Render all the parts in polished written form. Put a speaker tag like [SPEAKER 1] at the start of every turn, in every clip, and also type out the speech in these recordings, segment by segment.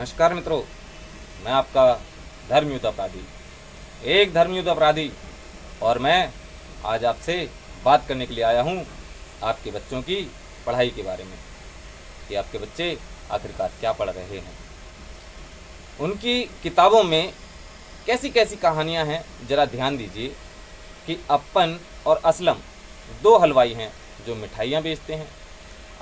[SPEAKER 1] नमस्कार मित्रों, मैं आपका धर्मयुक्त अपराधी, एक धर्मयुक्त अपराधी, और मैं आज आपसे बात करने के लिए आया हूँ आपके बच्चों की पढ़ाई के बारे में कि आपके बच्चे आखिरकार क्या पढ़ रहे हैं। उनकी किताबों में कैसी कैसी कहानियाँ हैं, ज़रा ध्यान दीजिए कि अप्पन और असलम दो हलवाई हैं जो मिठाइयाँ बेचते हैं।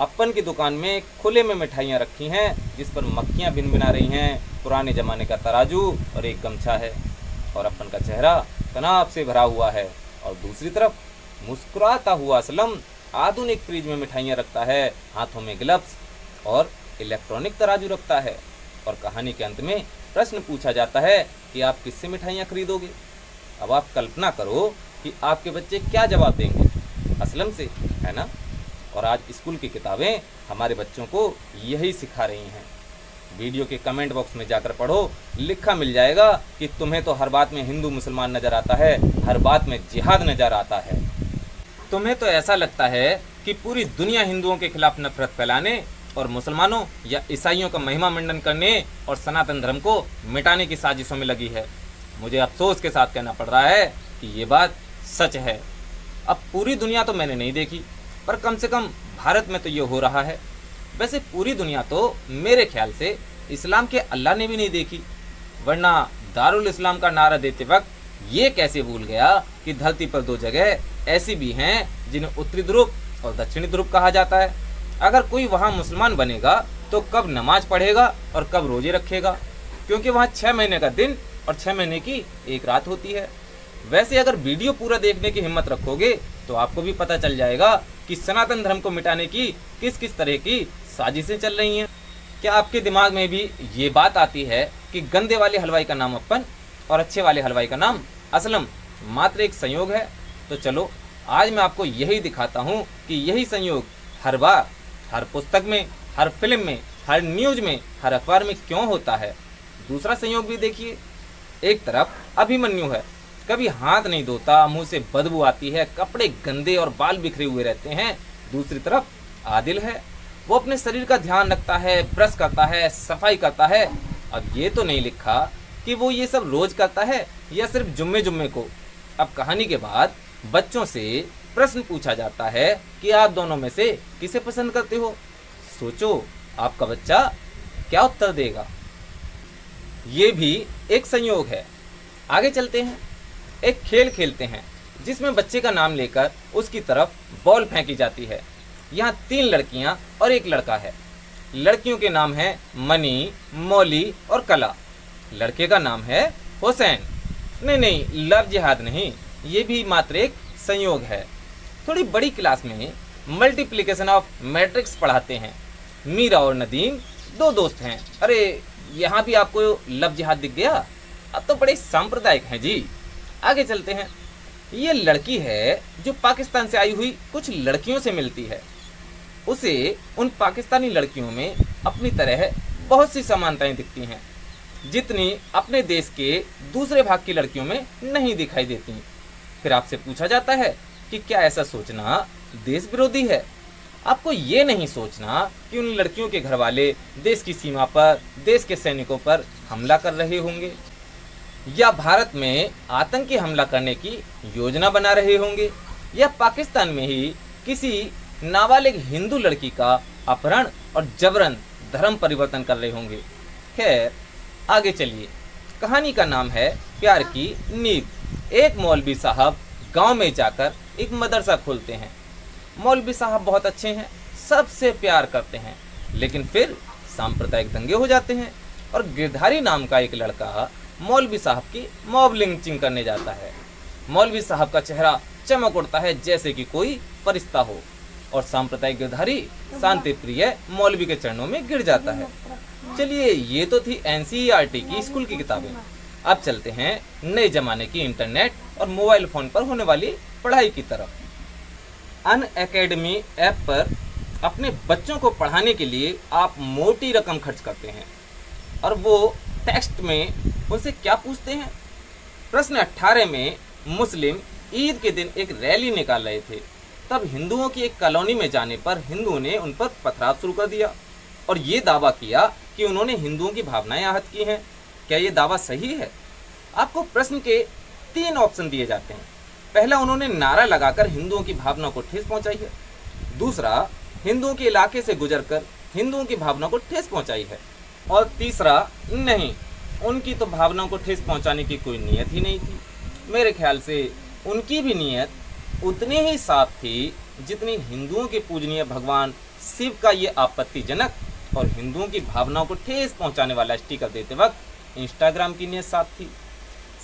[SPEAKER 1] अप्पन की दुकान में खुले में मिठाइयाँ रखी हैं जिस पर मक्खियाँ भिनभिना रही हैं, पुराने ज़माने का तराजू और एक गमछा है, और अप्पन का चेहरा तनाव से भरा हुआ है। और दूसरी तरफ मुस्कुराता हुआ असलम आधुनिक फ्रिज में मिठाइयाँ रखता है, हाथों में ग्लव्स और इलेक्ट्रॉनिक तराजू रखता है। और कहानी के अंत में प्रश्न पूछा जाता है कि आप किससे मिठाइयाँ खरीदोगे। अब आप कल्पना करो कि आपके बच्चे क्या जवाब देंगे, असलम से, है ना। और आज स्कूल की किताबें हमारे बच्चों को यही सिखा रही हैं। वीडियो के कमेंट बॉक्स में जाकर पढ़ो, लिखा मिल जाएगा कि तुम्हें तो हर बात में हिंदू मुसलमान नज़र आता है, हर बात में जिहाद नज़र आता है। तुम्हें तो ऐसा लगता है कि पूरी दुनिया हिंदुओं के खिलाफ नफरत फैलाने और मुसलमानों या ईसाइयों का महिमा मंडन करने और सनातन धर्म को मिटाने की साजिशों में लगी है। मुझे अफसोस के साथ कहना पड़ रहा है कि ये बात सच है। अब पूरी दुनिया तो मैंने नहीं देखी, पर कम से कम भारत में तो ये हो रहा है। वैसे पूरी दुनिया तो मेरे ख्याल से इस्लाम के अल्लाह ने भी नहीं देखी, वरना दारुल इस्लाम का नारा देते वक्त ये कैसे भूल गया कि धरती पर दो जगह ऐसी भी हैं जिन्हें उत्तरी ध्रुव और दक्षिणी ध्रुव कहा जाता है। अगर कोई वहाँ मुसलमान बनेगा तो कब नमाज पढ़ेगा और कब रोजे रखेगा, क्योंकि वहाँ 6 महीने का दिन और 6 महीने की एक रात होती है। वैसे अगर वीडियो पूरा देखने की हिम्मत रखोगे तो आपको भी पता चल जाएगा कि सनातन धर्म को मिटाने की किस किस तरह की साजिशें चल रही हैं। क्या आपके दिमाग में भी ये बात आती है कि गंदे वाले हलवाई का नाम अप्पन और अच्छे वाले हलवाई का नाम असलम मात्र एक संयोग है? तो चलो आज मैं आपको यही दिखाता हूँ कि यही संयोग हर बार, हर पुस्तक में, हर फिल्म में, हर न्यूज में, हर अखबार में क्यों होता है। दूसरा संयोग भी देखिए, एक तरफ अभिमन्यु है, कभी हाथ नहीं धोता, मुंह से बदबू आती है, कपड़े गंदे और बाल बिखरे हुए रहते हैं। दूसरी तरफ आदिल है, वो अपने शरीर का ध्यान रखता है, ब्रश करता है, सफाई करता है। अब ये तो नहीं लिखा कि वो ये सब रोज करता है या सिर्फ जुम्मे जुम्मे को। अब कहानी के बाद बच्चों से प्रश्न पूछा जाता है कि आप दोनों में से किसे पसंद करते हो। सोचो आपका बच्चा क्या उत्तर देगा। ये भी एक संयोग है। आगे चलते हैं, एक खेल खेलते हैं जिसमें बच्चे का नाम लेकर उसकी तरफ बॉल फेंकी जाती है। यहाँ 3 लड़कियाँ और 1 लड़का है। लड़कियों के नाम हैं मनी, मौली और कला। लड़के का नाम है हुसैन। नहीं, लव जिहाद नहीं, ये भी मात्र एक संयोग है। थोड़ी बड़ी क्लास में मल्टीप्लिकेशन ऑफ मैट्रिक्स पढ़ाते हैं। मीरा और नदीम 2 दोस्त हैं। अरे यहाँ भी आपको लव जिहाद दिख गया? अब तो बड़े सांप्रदायिक हैं जी। आगे चलते हैं। ये लड़की है जो पाकिस्तान से आई हुई कुछ लड़कियों से मिलती है। उसे उन पाकिस्तानी लड़कियों में अपनी तरह बहुत सी समानताएं दिखती हैं, जितनी अपने देश के दूसरे भाग की लड़कियों में नहीं दिखाई देती। फिर आपसे पूछा जाता है कि क्या ऐसा सोचना देश विरोधी है? आपको ये नहीं सोचना कि उन लड़कियों के घर वाले देश की सीमा पर, देश के सैनिकों पर हमला कर रहे होंगे, या भारत में आतंकी हमला करने की योजना बना रहे होंगे, या पाकिस्तान में ही किसी नाबालिग हिंदू लड़की का अपहरण और जबरन धर्म परिवर्तन कर रहे होंगे। खैर आगे चलिए। कहानी का नाम है प्यार की नींव। एक मौलवी साहब गांव में जाकर एक मदरसा खोलते हैं। मौलवी साहब बहुत अच्छे हैं, सबसे प्यार करते हैं, लेकिन फिर सांप्रदायिक दंगे हो जाते हैं और गिरधारी नाम का एक लड़का मौलवी साहब की मॉब लिंचिंग करने जाता है। मौलवी साहब का चेहरा चमक उठता है जैसे कि कोई फरिश्ता हो, और सांप्रदायिक गिरधारी शांति प्रिय मौलवी के चरणों में गिर जाता है। चलिए, ये तो थी एनसीईआरटी की स्कूल की किताबें। अब चलते हैं नए जमाने की इंटरनेट और मोबाइल फोन पर होने वाली पढ़ाई की तरफ। अनअकैडमी ऐप पर अपने बच्चों को पढ़ाने के लिए आप मोटी रकम खर्च करते हैं, और वो टेक्स्ट में उनसे क्या पूछते हैं। प्रश्न 18 में मुस्लिम ईद के दिन एक रैली निकाल रहे थे। तब हिंदुओं की एक कॉलोनी में जाने पर हिंदुओं ने उन पर पथराव शुरू कर दिया और ये दावा किया कि उन्होंने हिंदुओं की भावनाएं आहत की हैं। क्या ये दावा सही है? आपको प्रश्न के 3 ऑप्शन दिए जाते हैं। पहला, उन्होंने नारा लगाकर हिंदुओं की भावनाओं को ठेस पहुंचाई है। दूसरा, हिंदुओं के इलाके से गुजरकर हिंदुओं की भावनाओं को ठेस पहुंचाई है। और तीसरा, नहीं, उनकी तो भावनाओं को ठेस पहुंचाने की कोई नीयत ही नहीं थी। मेरे ख्याल से उनकी भी नीयत उतनी ही साफ थी जितनी हिंदुओं के पूजनीय भगवान शिव का ये आपत्तिजनक और हिंदुओं की भावनाओं को ठेस पहुंचाने वाला स्टिकर देते वक्त इंस्टाग्राम की नीयत साफ थी।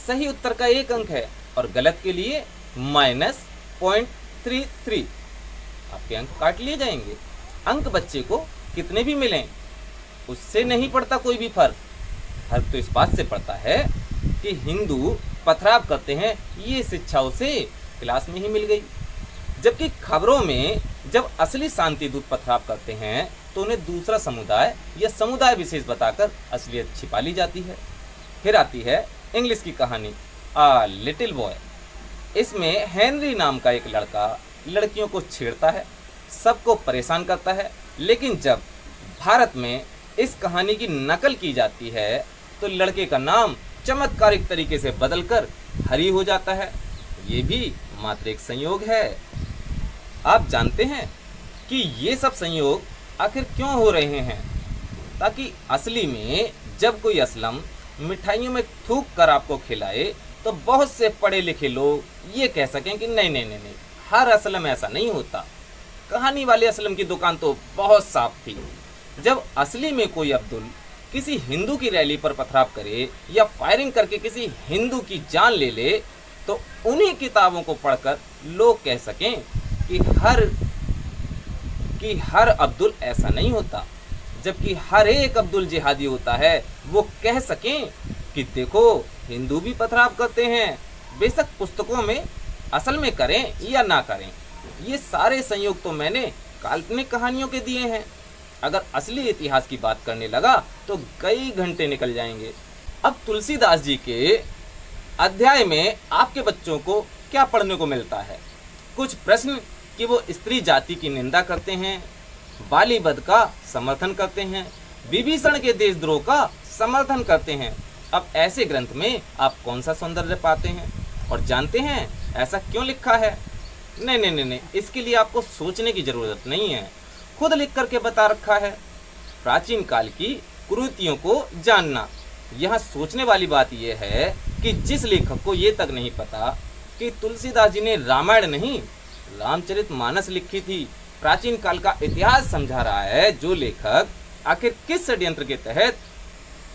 [SPEAKER 1] सही उत्तर का 1 अंक है और गलत के लिए -0.33। आपके अंक काट लिए जाएंगे। अंक बच्चे को कितने भी मिलें उससे नहीं पड़ता कोई भी फर्क। फर्क तो इस बात से पड़ता है कि हिंदू पथराव करते हैं, ये शिक्षा उसे क्लास में ही मिल गई। जबकि खबरों में जब असली शांति दूत पथराव करते हैं तो उन्हें दूसरा समुदाय या समुदाय विशेष बताकर असलियत छिपा ली जाती है। फिर आती है इंग्लिश की कहानी आ लिटिल बॉय। इसमें हेनरी नाम का एक लड़का लड़कियों को छेड़ता है, सबको परेशान करता है, लेकिन जब भारत में इस कहानी की नकल की जाती है तो लड़के का नाम चमत्कारिक तरीके से बदलकर हरी हो जाता है। ये भी मात्र एक संयोग है। आप जानते हैं कि ये सब संयोग आखिर क्यों हो रहे हैं? ताकि असली में जब कोई असलम मिठाइयों में थूक कर आपको खिलाए तो बहुत से पढ़े लिखे लोग ये कह सकें कि नहीं नहीं नहीं नहीं, हर असलम ऐसा नहीं होता। कहानी वाले असलम की दुकान तो बहुत साफ थी। जब असली में कोई अब्दुल किसी हिंदू की रैली पर पथराव करे या फायरिंग करके किसी हिंदू की जान ले ले तो उन्हीं किताबों को पढ़कर लोग कह सकें कि हर अब्दुल ऐसा नहीं होता, जबकि हर एक अब्दुल जिहादी होता है। वो कह सकें कि देखो हिंदू भी पथराव करते हैं, बेशक पुस्तकों में असल में करें या ना करें। ये सारे संयोग तो मैंने काल्पनिक कहानियों के दिए हैं। अगर असली इतिहास की बात करने लगा तो कई घंटे निकल जाएंगे। अब तुलसीदास जी के अध्याय में आपके बच्चों को क्या पढ़ने को मिलता है? कुछ प्रश्न कि वो स्त्री जाति की निंदा करते हैं, बाली वध का समर्थन करते हैं, विभीषण के देशद्रोह का समर्थन करते हैं। अब ऐसे ग्रंथ में आप कौन सा सौंदर्य पाते हैं और जानते हैं ऐसा क्यों लिखा है? नहीं नहीं नहीं नहीं, इसके लिए आपको सोचने की जरूरत नहीं है, खुद लिख करके बता रखा है। प्राचीन काल की कुरीतियों को जानना। यहाँ सोचने वाली बात यह है कि जिस लेखक को ये तक नहीं पता कि तुलसीदास जी ने रामायण नहीं रामचरितमानस लिखी थी, प्राचीन काल का इतिहास समझा रहा है जो लेखक, आखिर किस षड्यंत्र के तहत?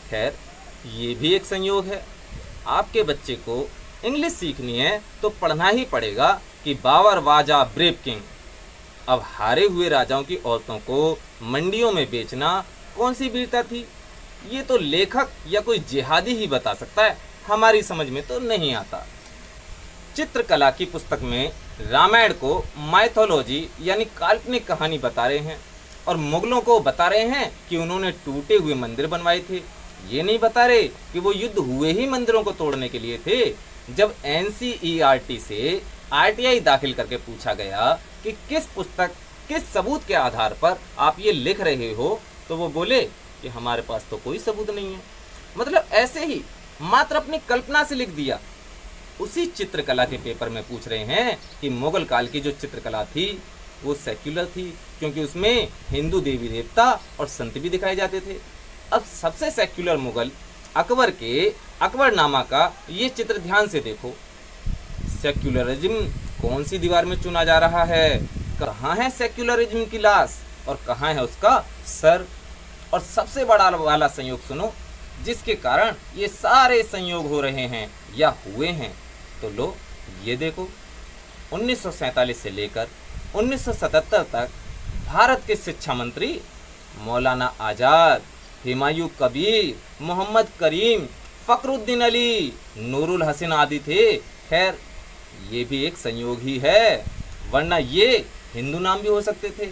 [SPEAKER 1] खैर, ये भी एक संयोग है। आपके बच्चे को इंग्लिश सीखनी है तो पढ़ना ही पड़ेगा कि बाबर वाजा ब्रेव किंग। अब हारे हुए राजाओं की औरतों को मंडियों में बेचना कौन सी वीरता थी? ये तो लेखक या कोई जिहादी ही बता सकता है, हमारी समझ में तो नहीं आता। चित्रकला की पुस्तक में रामायण को माइथोलॉजी यानी काल्पनिक कहानी बता रहे हैं और मुगलों को बता रहे हैं कि उन्होंने टूटे हुए मंदिर बनवाए थे। ये नहीं बता रहे कि वो युद्ध हुए ही मंदिरों को तोड़ने के लिए थे। जब NCERT से RTI दाखिल करके पूछा गया कि किस पुस्तक, किस सबूत के आधार पर आप ये लिख रहे हो, तो वो बोले कि हमारे पास तो कोई सबूत नहीं है। मतलब ऐसे ही मात्र अपनी कल्पना से लिख दिया। उसी चित्रकला के पेपर में पूछ रहे हैं कि मुगल काल की जो चित्रकला थी वो सेक्युलर थी, क्योंकि उसमें हिंदू देवी देवता और संत भी दिखाए जाते थे। अब सबसे सेक्युलर मुगल अकबर के अकबरनामा का ये चित्र ध्यान से देखो। सेक्युलरिज्म कौन सी दीवार में चुना जा रहा है? कहाँ है सेक्युलरिज्म की लाश और कहाँ है उसका सर? और सबसे बड़ा वाला संयोग सुनो, जिसके कारण ये सारे संयोग हो रहे हैं या हुए हैं। तो लो ये देखो, 1947 से लेकर 1977 तक भारत के शिक्षा मंत्री मौलाना आज़ाद, हुमायूं कबीर, मोहम्मद करीम, फखरुद्दीन अली, नूरुल हसन आदि थे। खैर, ये भी एक संयोग ही है, वरना ये हिंदू नाम भी हो सकते थे।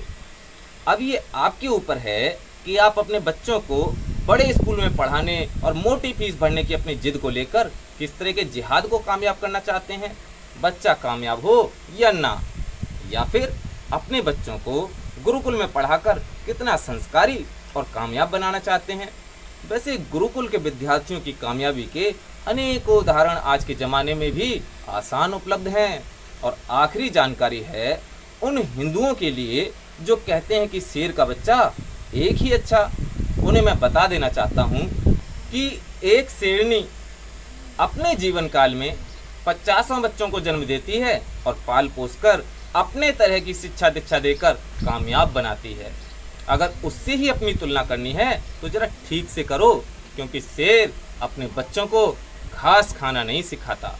[SPEAKER 1] अब ये आपके ऊपर है कि आप अपने बच्चों को बड़े स्कूल में पढ़ाने और मोटी फीस भरने की अपनी जिद को लेकर किस तरह के जिहाद को कामयाब करना चाहते हैं। बच्चा कामयाब हो या ना, या फिर अपने बच्चों को गुरुकुल में पढ़ाकर कितना संस्कारी और कामयाब बनाना चाहते हैं। वैसे गुरुकुल के विद्यार्थियों की कामयाबी के अनेकों उदाहरण आज के ज़माने में भी आसान उपलब्ध हैं। और आखिरी जानकारी है उन हिंदुओं के लिए जो कहते हैं कि शेर का बच्चा एक ही अच्छा। उन्हें मैं बता देना चाहता हूँ कि एक शेरनी अपने जीवन काल में 50 बच्चों को जन्म देती है और पाल पोस कर अपने तरह की शिक्षा दीक्षा देकर कामयाब बनाती है। अगर उससे ही अपनी तुलना करनी है तो जरा ठीक से करो, क्योंकि शेर अपने बच्चों को घास खाना नहीं सिखाता।